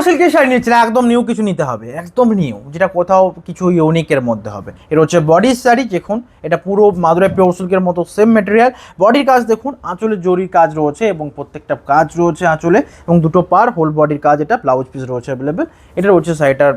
সিল্কের শাড়ি নিচ্ছিলে একদম নিউ কিছু নিতে হবে, একদম নিউ, যেটা কোথাও কিছু ইউনিকের মধ্যে হবে। এটা হচ্ছে বডির শাড়ি, দেখুন এটা পুরো মাদুরাই পিওর সিল্কের মতো সেম মেটেরিয়াল। বডির কাজ দেখুন, আঁচলে জরির কাজ রয়েছে এবং প্রত্যেকটা কাজ রয়েছে আঁচলে, এবং দুটো পার হোল বডির কাজ। এটা ব্লাউজ পিস রয়েছে অ্যাভেলেবেল। এটা রয়েছে শাড়িটার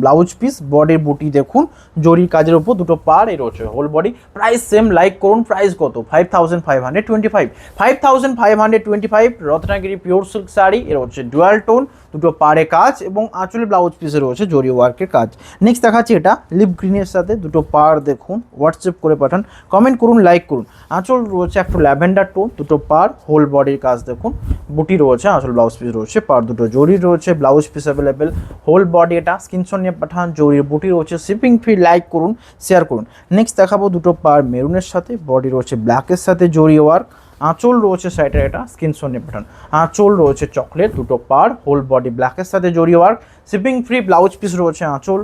ব্লাউজ পিস, বডির বুটি দেখুন জরির কাজের উপর দুটো পার, এর হচ্ছে whole body. Price same, like করুন। প্রাইস কত? 5525, 5525 রত্নাগিরি পিওর সিল্ক শাড়ি। এর হচ্ছে ডুয়াল টোন, দুটো পারে কাজ এবং আঁচলে ব্লাউজ পিসে রয়েছে জরি ওয়ার্কের কাজ। নেক্সট দেখাচ্ছি এটা লিপ গ্রিনের সাথে দুটো পার দেখুন, হোয়াটসঅ্যাপ করে পাঠান, কমেন্ট করুন, লাইক করুন। আঁচল রয়েছে একটু ল্যাভেন্ডার টোন, দুটো পার হোল বডির কাজ দেখুন, বুটি রয়েছে, আঁচল ব্লাউজ পিস রয়েছে, পার দুটো জরি রয়েছে, blouse piece available, whole body. এটা স্ক্রিনশট নিয়ে পাঠান, জরির বুটি রয়েছে, শিপিং ফ্রি, লাইক করুন, শেয়ার করুন। নেক্সট দেখাবো দুটো পার মেরুনের সাথে, বডি রয়েছে ব্ল্যাকের সাথে জরি ওয়ার্ক, আঁচল রয়েছে সাইডের, এটা স্ক্রিনশট নিয়ে পাঠান। আঁচল রয়েছে চকলেট, দুটো পার হোল বডি ব্ল্যাকের সাথে জরি work, shipping free, blouse piece রয়েছে আঁচল,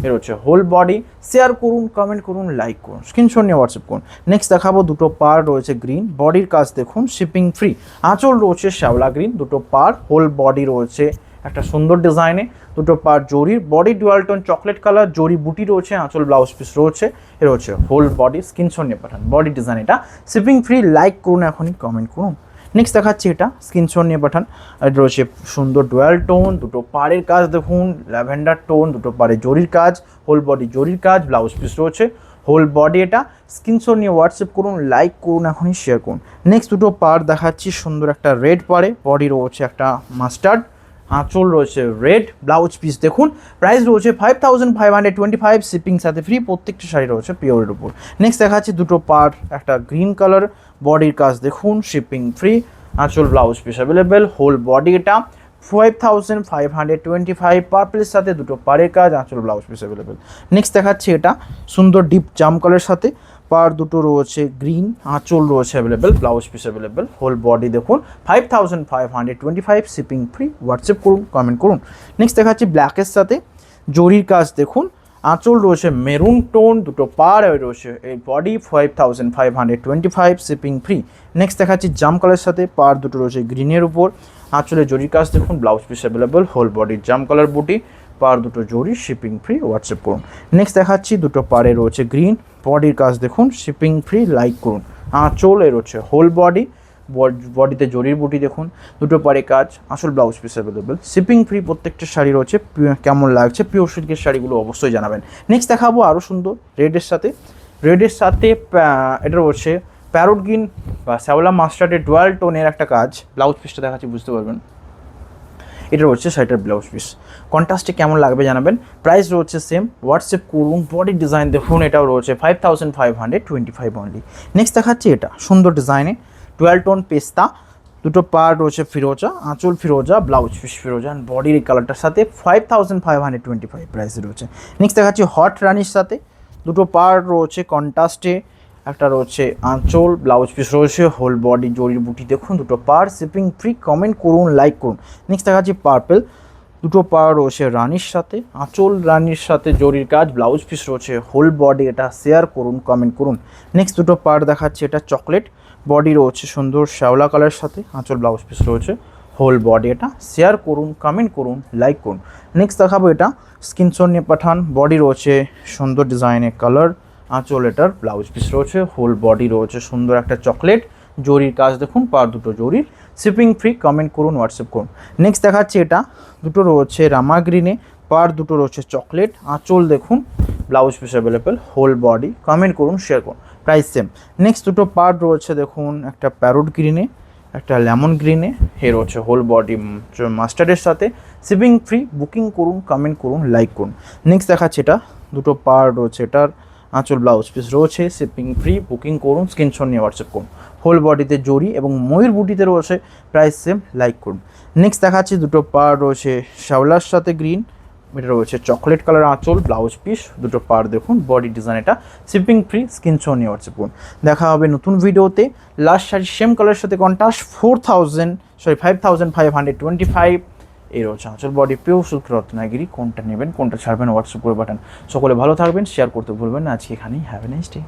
এর হচ্ছে হোল বডি। শেয়ার করুন, কমেন্ট করুন, লাইক করুন, স্ক্রিনশট নিয়ে হোয়াটসঅ্যাপ করুন। নেক্সট দেখাবো দুটো পার রয়েছে গ্রিন, বডির কাজ দেখুন, শিপিং ফ্রি, আঁচল রয়েছে শ্যাওলা গ্রিন, দুটো পার হোল বডি রয়েছে একটা সুন্দর ডিজাইনে, দুটো পার জরির, body dual tone chocolate colour, জরি বুটি রয়েছে, আঁচল ব্লাউজ পিস রয়েছে, এর হচ্ছে হোল বডি। স্ক্রিনশট নিয়ে পাঠান, বডি ডিজাইন এটা, শিপিং ফ্রি, লাইক করুন, এখনই কমেন্ট করুন। নেক্সট দেখাচ্ছি এটা, স্ক্রিনশট নিয়ে পাঠান। এটা রয়েছে সুন্দর ডুয়াল টোন, দুটো পাড়ের কাজ দেখুন, ল্যাভেন্ডার টোন, দুটো পাড়ে জরির কাজ, হোল বডি জরির কাজ, ব্লাউজ পিস রয়েছে, হোল বডি। এটা স্ক্রিনশট নিয়ে হোয়াটসঅ্যাপ করুন, লাইক করুন, এখনই শেয়ার করুন। নেক্সট দুটো পার দেখাচ্ছি, সুন্দর একটা রেড পাড়ে, বডি রয়েছে একটা মাস্টার্ড, আঁচল রয়েছে রেড, ব্লাউজ পিস দেখুন। প্রাইস রয়েছে 5525, শিপিং সাথে ফ্রি, প্রত্যেকটা শাড়ি রয়েছে পিওরের উপর। নেক্সট দেখাচ্ছি দুটো পার, একটা গ্রিন কালার, বডির কাজ দেখুন, শিপিং ফ্রি, আঁচল blouse piece available, whole body. এটা 5525, পার্পলের সাথে দুটো পাড়ের কাজ, আঁচল ব্লাউজ পিস অ্যাভেলেবেল। নেক্সট দেখাচ্ছি এটা সুন্দর ডিপ জাম কালারের সাথে, পার দুটো রয়েছে গ্রিন, আঁচল রয়েছে available, blouse piece available, whole body দেখুন। 5525, শিপিং ফ্রি, হোয়াটসঅ্যাপ করুন, কমেন্ট করুন। নেক্সট দেখাচ্ছি ব্ল্যাকের সাথে জরির কাজ দেখুন, আঁচল রয়েছে মেরুন টোন, দুটো পার রয়েছে এই বডি, 5525, শিপিং ফ্রি। নেক্সট দেখাচ্ছি জাম কালারের সাথে, পার দুটো রয়েছে গ্রিনের উপর, আঁচলে জরির কাজ দেখুন, ব্লাউজ পিস অ্যাভেলেবেল, হোল বডির জাম কালার বুটি, পার দুটো জরি, শিপিং ফ্রি, হোয়াটসঅ্যাপ করুন। নেক্সট দেখাচ্ছি দুটো পারে রয়েছে গ্রিন, বডির কাজ দেখুন, শিপিং ফ্রি, লাইক করুন। আঁচল এর হচ্ছে হোল বডি, বডিতে জরির বুটি দেখুন, দুটো পারে কাজ, আসল blouse piece available, shipping free, প্রত্যেকটা শাড়ি রয়েছে। কেমন লাগছে পিওর সিল্কের শাড়িগুলো অবশ্যই জানাবেন। নেক্সট দেখাবো আরও সুন্দর রেডের সাথে, এটা রয়েছে প্যারোট গ্রিন বা শ্যাওলা মাস্টার্ডের ডুয়াল টোনের একটা কাজ, ব্লাউজ পিসটা দেখাচ্ছি বুঝতে পারবেন। এটা রয়েছে শাড়িটার ব্লাউজ পিস, কন্ট্রাস্টে কেমন লাগবে জানাবেন। প্রাইস রয়েছে সেম, হোয়াটসঅ্যাপ করুন। বডির ডিজাইন দেখুন, এটাও রয়েছে 5525 অনলি। নেক্সট দেখাচ্ছি এটা সুন্দর ডিজাইনে ডুয়াল টোন পেস্তা, দুটো পার রয়েছে ফিরোজা, আঁচল ফিরোজা, ব্লাউজ পিস ফিরোজা, অ্যান্ড বডির এই কালারটার সাথে 5525 প্রাইস রয়েছে। নেক্সট দেখাচ্ছি হট রানির সাথে, দুটো পার রয়েছে কন্ট্রাস্টে, একটা রয়েছে আঁচল, ব্লাউজ পিস রয়েছে, হোল বডি জরির বুটি দেখুন, দুটো পার, শিপিং ফ্রি, কমেন্ট করুন, লাইক করুন। নেক্সট দেখাচ্ছি পার্পেল, দুটো পার রয়েছে রানির সাথে, আঁচল রানির সাথে জরির কাজ, ব্লাউজ পিস রয়েছে, হোল বডি। এটা শেয়ার করুন, কমেন্ট করুন। নেক্সট দুটো পার দেখাচ্ছি, এটা চকলেট, বডি রয়েছে সুন্দর শ্যাওলা কালারের সাথে, আঁচল ব্লাউজ পিস রয়েছে, হোল বডি। এটা শেয়ার করুন, কমেন্ট করুন, লাইক করুন। নেক্সট দেখাবো এটা, স্ক্রিনশট নিয়ে পাঠান। বডি রয়েছে সুন্দর ডিজাইনের কালার, আঁচল এটার ব্লাউজ পিস রয়েছে, হোল বডি রয়েছে সুন্দর একটা চকলেট, জরির কাজ দেখুন, পার দুটো জরির, শিপিং ফ্রি, কমেন্ট করুন, হোয়াটসঅ্যাপ করুন। নেক্সট দেখাচ্ছি এটা দুটো রয়েছে রামা গ্রিনে, পার দুটো রয়েছে চকলেট, আঁচল দেখুন, blouse piece available, whole body, comment করুন, শেয়ার করুন। Price same. নেক্সট দুটো পার রয়েছে দেখুন, একটা প্যারোট গ্রিনে, একটা লেমন গ্রিনে, এর হচ্ছে হোল বডি মাস্টার্ডের সাথে, শিপিং ফ্রি, বুকিং করুন, কমেন্ট করুন, লাইক করুন। নেক্সট দেখাচ্ছি এটা দুটো পার রয়েছে, এটার আঁচল ব্লাউজ পিস রয়েছে, শিপিং ফ্রি, বুকিং করুন, স্ক্রিনশট নিয়ে হোয়াটসঅ্যাপ করুন। হোল বডিতে জরি এবং ময়ূর বুটিতে রয়েছে, প্রাইস সেম, লাইক করুন। নেক্সট দেখাচ্ছি দুটো পার রয়েছে শ্যাওলার সাথে গ্রিন, এটা রয়েছে চকলেট কালার, আঁচল ব্লাউজ পিস, দুটো পার দেখুন, বডি ডিজাইন, এটা শিপিং ফ্রি, স্ক্রিনশট নিয়ে হোয়াটসঅ্যাপ করুন। দেখা হবে নতুন ভিডিওতে। লাস্ট শাড়ি সেম কালারের সাথে কন্ট্রাস্ট, 5525, এই রয়েছে আঁচল, বডি পিওর সিল্ক রত্নাগিরি। কোনটা নেবেন, কোনটা ছাড়বেন, হোয়াটসঅ্যাপ করে পাঠান। সকলে ভালো থাকবেন, শেয়ার করতে ভুলবেন না। আজকে এখানেই, হ্যাভ এ নাইস ডে।